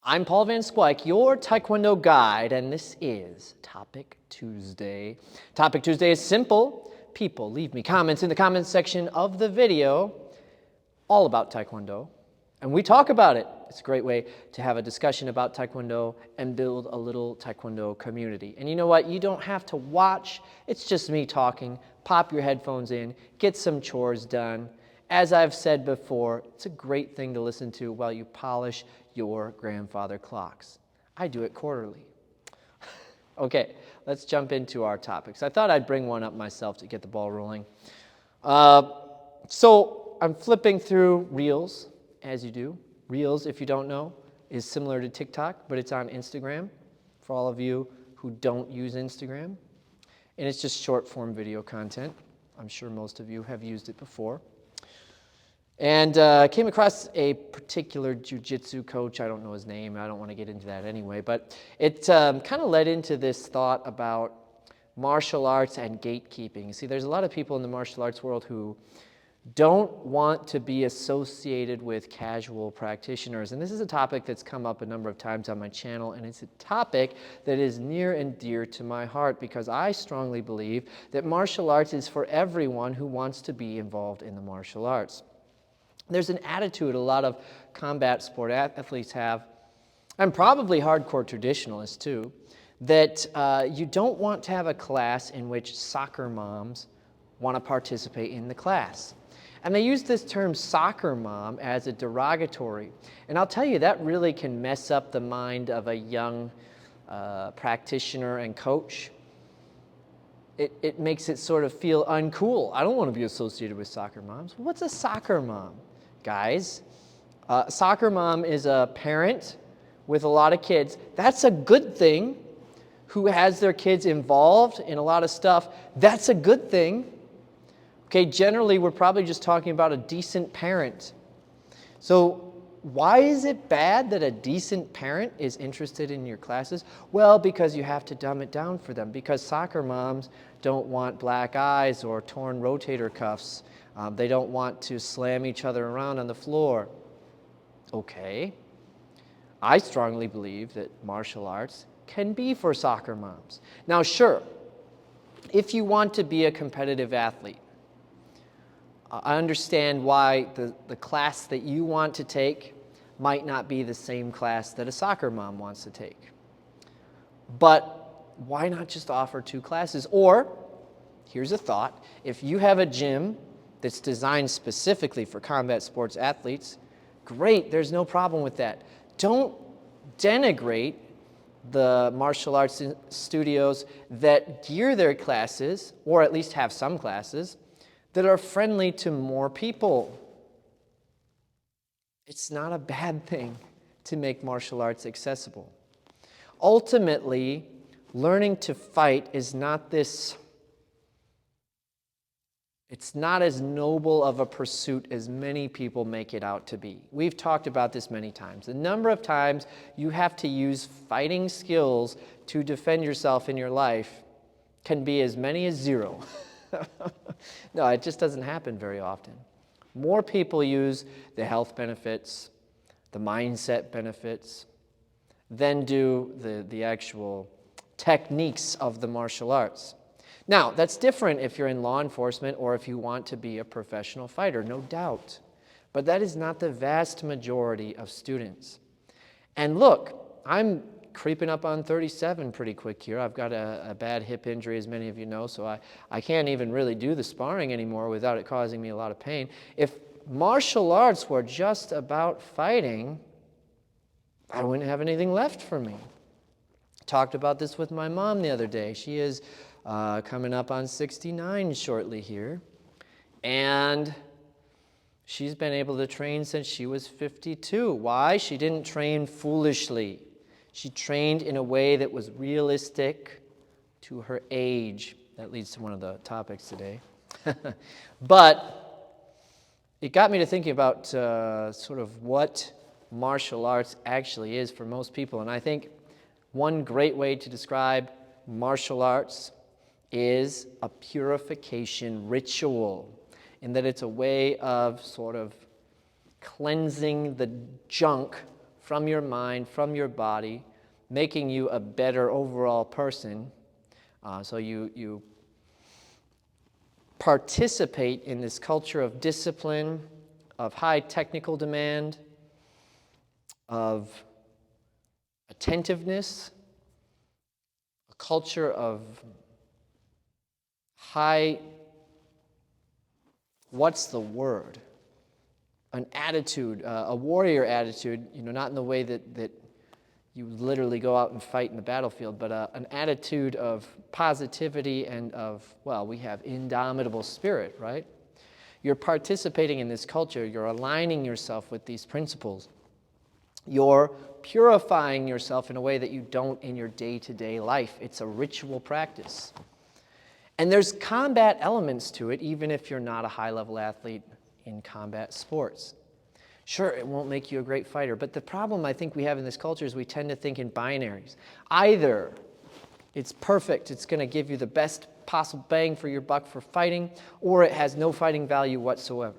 I'm Paul Van Squike, your Taekwondo guide, and this is Topic Tuesday. Topic Tuesday is simple. People, leave me comments in the comments section of the video all about Taekwondo, and we talk about it. It's a great way to have a discussion about Taekwondo and build a little Taekwondo community. And you know what? You don't have to watch. It's just me talking. Pop your headphones in, get some chores done. As I've said before, it's a great thing to listen to while you polish your grandfather clocks. I do it quarterly. Okay, let's jump into our topics. I thought I'd bring one up myself to get the ball rolling. So I'm flipping through Reels, as you do. Reels, if you don't know, is similar to TikTok, but it's on Instagram for all of you who don't use Instagram. And it's just short form video content. I'm sure most of you have used it before. And came across a particular jiu-jitsu coach. I don't know his name. I don't want to get into that anyway. But it kind of led into this thought about martial arts and gatekeeping. See, there's a lot of people in the martial arts world who don't want to be associated with casual practitioners. And this is a topic that's come up a number of times on my channel, and it's a topic that is near and dear to my heart because I strongly believe that martial arts is for everyone who wants to be involved in the martial arts. There's an attitude a lot of combat sport athletes have, and probably hardcore traditionalists too, that you don't want to have a class in which soccer moms want to participate in the class. And they use this term soccer mom as a derogatory. And I'll tell you, that really can mess up the mind of a young practitioner and coach. It makes it sort of feel uncool. I don't want to be associated with soccer moms. What's a soccer mom? Guys, soccer mom is a parent with a lot of kids. That's a good thing. Who has their kids involved in a lot of stuff. That's a good thing. Okay, generally we're probably just talking about a decent parent. So why is it bad that a decent parent is interested in your classes? Well, because you have to dumb it down for them. Because soccer moms don't want black eyes or torn rotator cuffs. They don't want to slam each other around on the floor. Okay. I strongly believe that martial arts can be for soccer moms. Now, sure, if you want to be a competitive athlete, I understand why the class that you want to take might not be the same class that a soccer mom wants to take. But why not just offer two classes? Or, here's a thought, if you have a gym that's designed specifically for combat sports athletes, great, there's no problem with that. Don't denigrate the martial arts studios that gear their classes, or at least have some classes, that are friendly to more people. It's not a bad thing to make martial arts accessible. Ultimately, learning to fight is not this. It's not as noble of a pursuit as many people make it out to be. We've talked about this many times. The number of times you have to use fighting skills to defend yourself in your life can be as many as 0. No, it just doesn't happen very often. More people use the health benefits, the mindset benefits, than do the actual techniques of the martial arts. Now, that's different if you're in law enforcement or if you want to be a professional fighter, no doubt. But that is not the vast majority of students. And look, I'm creeping up on 37 pretty quick here. I've got a bad hip injury, as many of you know, so I can't even really do the sparring anymore without it causing me a lot of pain. If martial arts were just about fighting, I wouldn't have anything left for me. Talked about this with my mom the other day. She is coming up on 69 shortly here, and she's been able to train since she was 52. Why? She didn't train foolishly. She trained in a way that was realistic to her age. That leads to one of the topics today. But it got me to thinking about sort of what martial arts actually is for most people. And I think one great way to describe martial arts is a purification ritual, in that it's a way of sort of cleansing the junk from your mind, from your body, making you a better overall person. So you participate in this culture of discipline, of high technical demand, of attentiveness, a culture of high, what's the word? An attitude, a warrior attitude, not in the way that you literally go out and fight in the battlefield, but an attitude of positivity and of, we have indomitable spirit, right? You're participating in this culture. You're aligning yourself with these principles. You're purifying yourself in a way that you don't in your day-to-day life. It's a ritual practice. And there's combat elements to it, even if you're not a high-level athlete in combat sports. Sure, it won't make you a great fighter, but the problem I think we have in this culture is we tend to think in binaries. Either it's perfect, it's going to give you the best possible bang for your buck for fighting, or it has no fighting value whatsoever.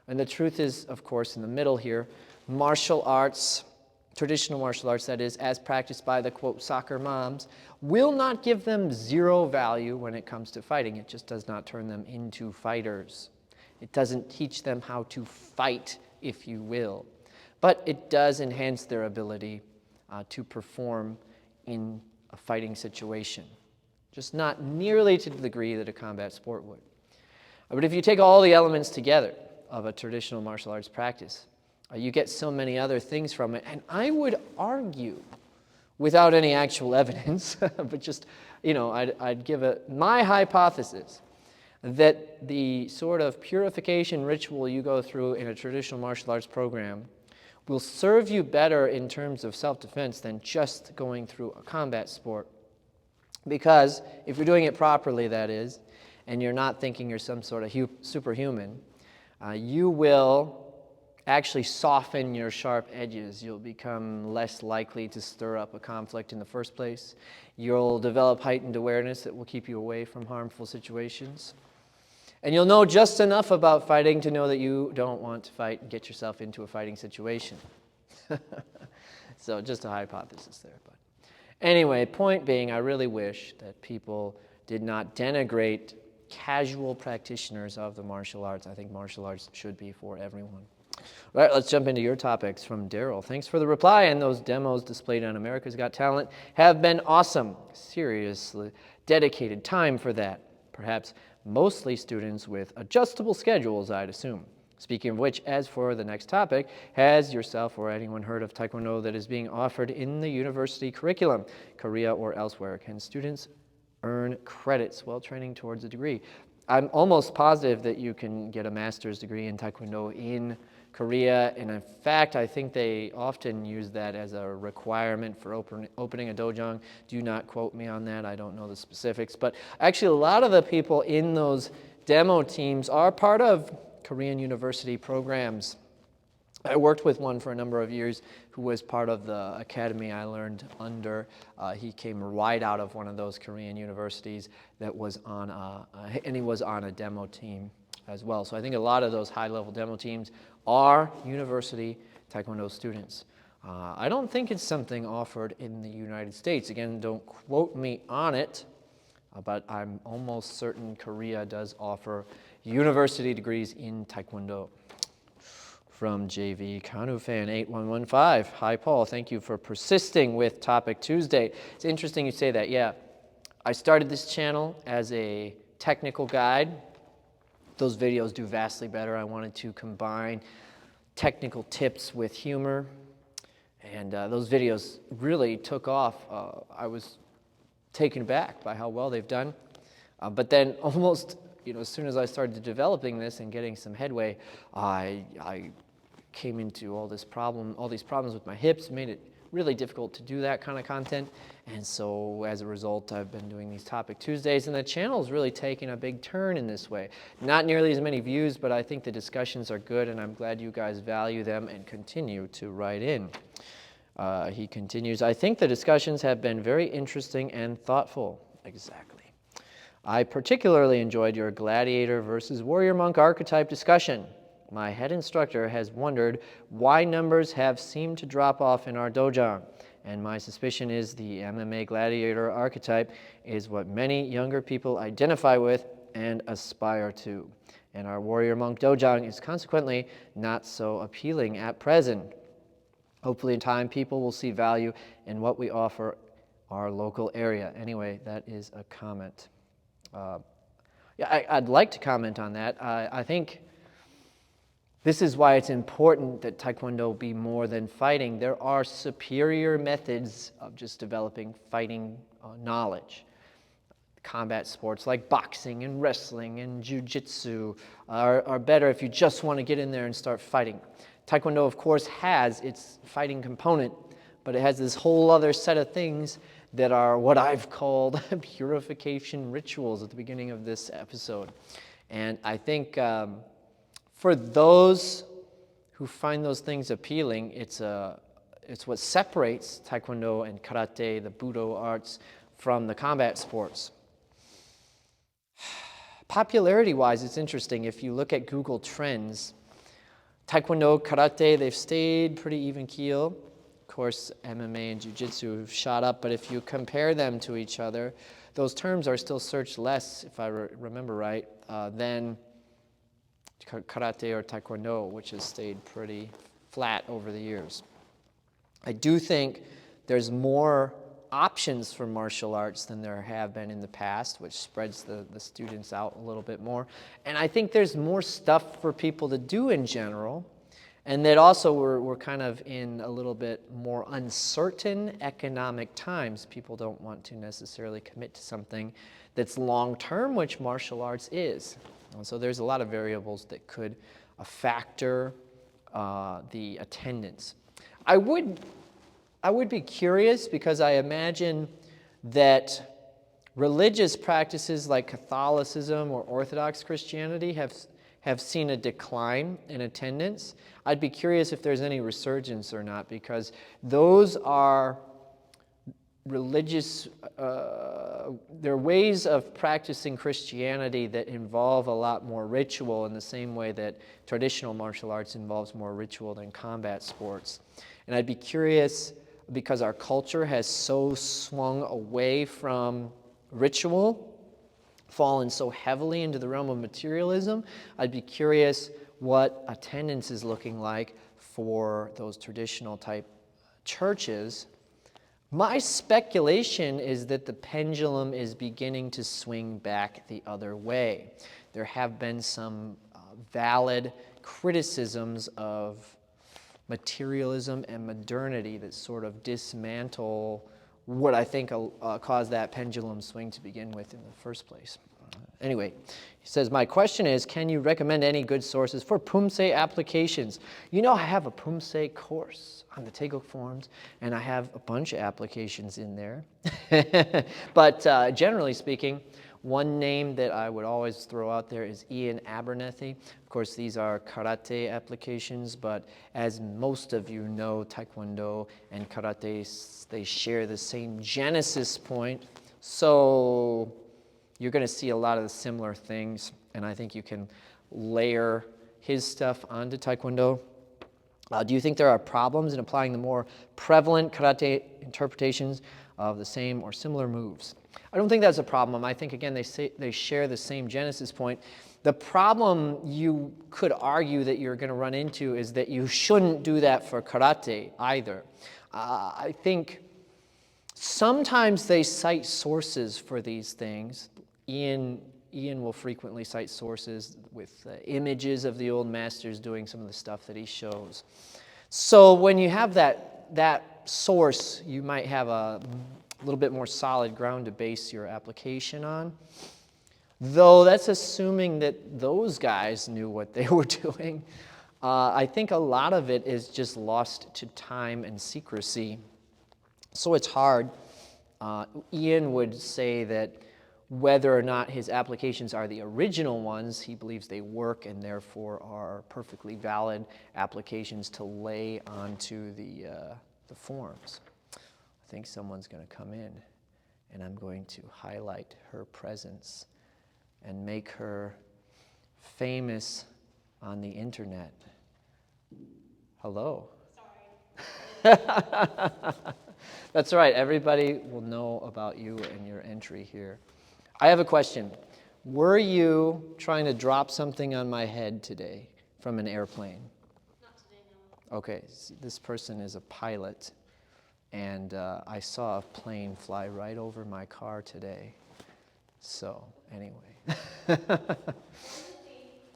And the truth is, of course, in the middle here, martial arts, traditional martial arts, that is, as practiced by the, quote, soccer moms, will not give them zero value when it comes to fighting. It just does not turn them into fighters. It doesn't teach them how to fight, if you will. But it does enhance their ability to perform in a fighting situation. Just not nearly to the degree that a combat sport would. But if you take all the elements together of a traditional martial arts practice, you get so many other things from it. And I would argue, without any actual evidence, but just, I'd give my hypothesis that the sort of purification ritual you go through in a traditional martial arts program will serve you better in terms of self-defense than just going through a combat sport. Because if you're doing it properly, that is, and you're not thinking you're some sort of superhuman, you will actually soften your sharp edges. You'll become less likely to stir up a conflict in the first place. You'll develop heightened awareness that will keep you away from harmful situations. And you'll know just enough about fighting to know that you don't want to fight and get yourself into a fighting situation. So just a hypothesis there. But anyway, point being, I really wish that people did not denigrate casual practitioners of the martial arts. I think martial arts should be for everyone. All right, let's jump into your topics from Daryl. Thanks for the reply, and those demos displayed on America's Got Talent have been awesome. Seriously, dedicated time for that. Perhaps mostly students with adjustable schedules, I'd assume. Speaking of which, as for the next topic, has yourself or anyone heard of Taekwondo that is being offered in the university curriculum, Korea or elsewhere? Can students earn credits while training towards a degree? I'm almost positive that you can get a master's degree in Taekwondo in Korea, and in fact, I think they often use that as a requirement for opening a dojang. Do not quote me on that. I don't know the specifics, but actually a lot of the people in those demo teams are part of Korean university programs. I worked with one for a number of years who was part of the academy I learned under. He came right out of one of those Korean universities that was on, and he was on a demo team as well. So I think a lot of those high-level demo teams are university Taekwondo students. I don't think it's something offered in the United States. Again, don't quote me on it, but I'm almost certain Korea does offer university degrees in Taekwondo. From JV Kanu Fan 8115. Hi, Paul. Thank you for persisting with Topic Tuesday. It's interesting you say that. Yeah, I started this channel as a technical guide. Those videos do vastly better. I wanted to combine technical tips with humor, and those videos really took off. I was taken aback by how well they've done. But then almost, as soon as I started developing this and getting some headway, I came into all these problems with my hips, made it really difficult to do that kind of content. And so as a result, I've been doing these Topic Tuesdays, and the channel's really taken a big turn in this way. Not nearly as many views, but I think the discussions are good, and I'm glad you guys value them and continue to write in. He continues, I think the discussions have been very interesting and thoughtful. Exactly. I particularly enjoyed your gladiator versus warrior monk archetype discussion. My head instructor has wondered why numbers have seemed to drop off in our dojang, and my suspicion is the MMA gladiator archetype is what many younger people identify with and aspire to. And our warrior monk dojang is consequently not so appealing at present. Hopefully in time, people will see value in what we offer our local area. Anyway, that is a comment. I'd like to comment on that. I think this is why it's important that Taekwondo be more than fighting. There are superior methods of just developing fighting knowledge. Combat sports like boxing and wrestling and jiu-jitsu are better if you just want to get in there and start fighting. Taekwondo, of course, has its fighting component, but it has this whole other set of things that are what I've called purification rituals at the beginning of this episode. And I think for those who find those things appealing, it's what separates Taekwondo and Karate, the Budo arts, from the combat sports. Popularity-wise, it's interesting. If you look at Google Trends, Taekwondo, Karate, they've stayed pretty even keel. Of course, MMA and Jiu-Jitsu have shot up, but if you compare them to each other, those terms are still searched less, if I remember right, than Karate or Taekwondo, which has stayed pretty flat over the years. I do think there's more options for martial arts than there have been in the past, which spreads the students out a little bit more. And I think there's more stuff for people to do in general, and that also we're kind of in a little bit more uncertain economic times. People don't want to necessarily commit to something that's long-term, which martial arts is. And so there's a lot of variables that could factor the attendance. I would be curious, because I imagine that religious practices like Catholicism or Orthodox Christianity have seen a decline in attendance. I'd be curious if there's any resurgence or not, because those are religious, they're ways of practicing Christianity that involve a lot more ritual, in the same way that traditional martial arts involves more ritual than combat sports. And I'd be curious, because our culture has so swung away from ritual, fallen so heavily into the realm of materialism, I'd be curious what attendance is looking like for those traditional type churches. My speculation is that the pendulum is beginning to swing back the other way. There have been some valid criticisms of materialism and modernity that sort of dismantle what I think caused that pendulum swing to begin with in the first place. Anyway, he says, my question is, can you recommend any good sources for poomsae applications? You know, I have a poomsae course on the Taekwondo forums, and I have a bunch of applications in there. But generally speaking, one name that I would always throw out there is Ian Abernethy. Of course, these are karate applications, but as most of you know, Taekwondo and karate, they share the same genesis point. So you're going to see a lot of the similar things, and I think you can layer his stuff onto Taekwondo. Do you think there are problems in applying the more prevalent karate interpretations of the same or similar moves? I don't think that's a problem. I think, again, they share the same genesis point. The problem you could argue that you're going to run into is that you shouldn't do that for karate either. I think sometimes they cite sources for these things. Ian will frequently cite sources with images of the old masters doing some of the stuff that he shows. So when you have that source, you might have a little bit more solid ground to base your application on. Though that's assuming that those guys knew what they were doing. I think a lot of it is just lost to time and secrecy. So it's hard. Ian would say that whether or not his applications are the original ones, he believes they work and therefore are perfectly valid applications to lay onto the forms. I think someone's going to come in, and I'm going to highlight her presence and make her famous on the internet. Hello. Sorry. That's right. Everybody will know about you and your entry here. I have a question. Were you trying to drop something on my head today from an airplane? Not today, no. Okay, this person is a pilot, and I saw a plane fly right over my car today. So, anyway.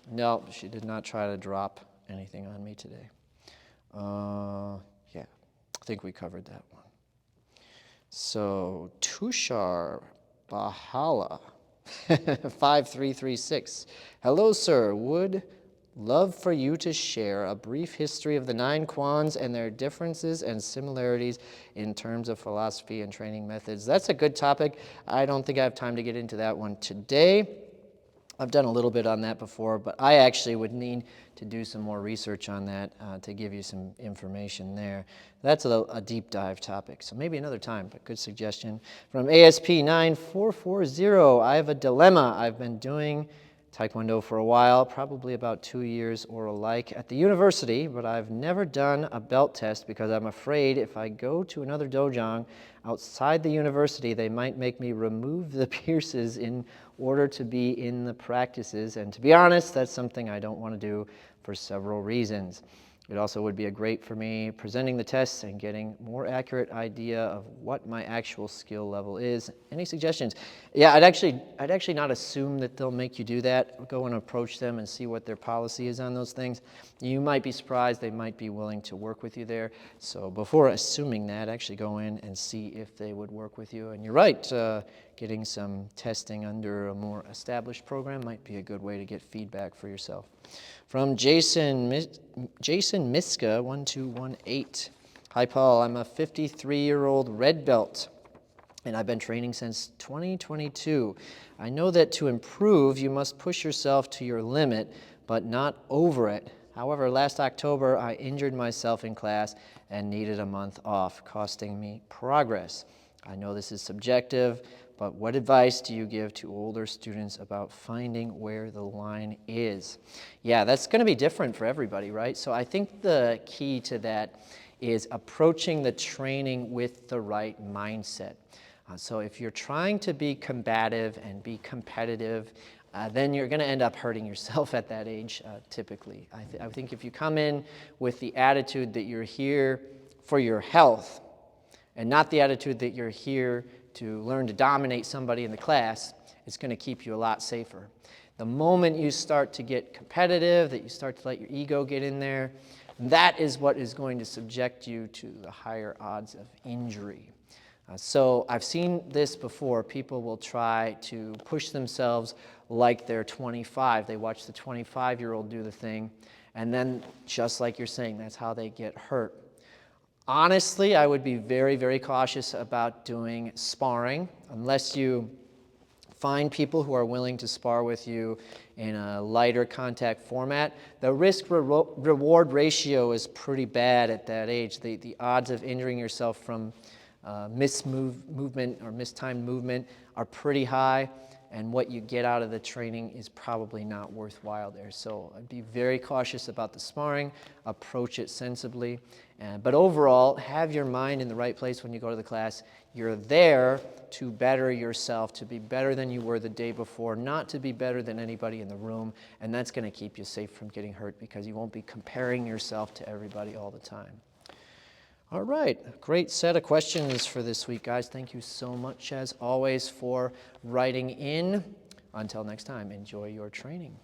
No, she did not try to drop anything on me today. Yeah, I think we covered that one. So, Tushar Bahala, 5336. Hello, sir. Would love for you to share a brief history of the 9 kwans and their differences and similarities in terms of philosophy and training methods. That's a good topic. I don't think I have time to get into that one today. I've done a little bit on that before, but I actually would need to do some more research on that to give you some information there. That's a deep dive topic, so maybe another time, but good suggestion. From ASP 9440, I have a dilemma. I've been doing Taekwondo for a while, probably about 2 years or alike at the university, but I've never done a belt test because I'm afraid if I go to another dojang outside the university, they might make me remove the pierces in order to be in the practices. And to be honest, that's something I don't want to do for several reasons. It also would be great for me presenting the tests and getting more accurate idea of what my actual skill level is. Any suggestions? Yeah, I'd actually not assume that they'll make you do that. Go and approach them and see what their policy is on those things. You might be surprised. They might be willing to work with you there. So before assuming that, actually go in and see if they would work with you. And you're right, getting some testing under a more established program might be a good way to get feedback for yourself. From Jason Miska, 1218. Hi, Paul. I'm a 53-year-old red belt, and I've been training since 2022. I know that to improve, you must push yourself to your limit, but not over it. However, last October, I injured myself in class and needed a month off, costing me progress. I know this is subjective, but what advice do you give to older students about finding where the line is? Yeah, that's going to be different for everybody, right? So I think the key to that is approaching the training with the right mindset. So if you're trying to be combative and be competitive, then you're going to end up hurting yourself at that age, typically. I think if you come in with the attitude that you're here for your health and not the attitude that you're here to learn to dominate somebody in the class, it's going to keep you a lot safer. The moment you start to get competitive, that you start to let your ego get in there, that is what is going to subject you to the higher odds of injury. So I've seen this before. People will try to push themselves like they're 25. They watch the 25-year-old do the thing, and then just like you're saying, that's how they get hurt. Honestly, I would be very, very cautious about doing sparring unless you find people who are willing to spar with you in a lighter contact format. The risk-reward ratio is pretty bad at that age. The odds of injuring yourself from movement or mistimed movement are pretty high, and what you get out of the training is probably not worthwhile there. So I'd be very cautious about the sparring, approach it sensibly, but overall, have your mind in the right place when you go to the class. You're there to better yourself, to be better than you were the day before, not to be better than anybody in the room, and that's going to keep you safe from getting hurt because you won't be comparing yourself to everybody all the time. All right, great set of questions for this week, guys. Thank you so much, as always, for writing in. Until next time, enjoy your training.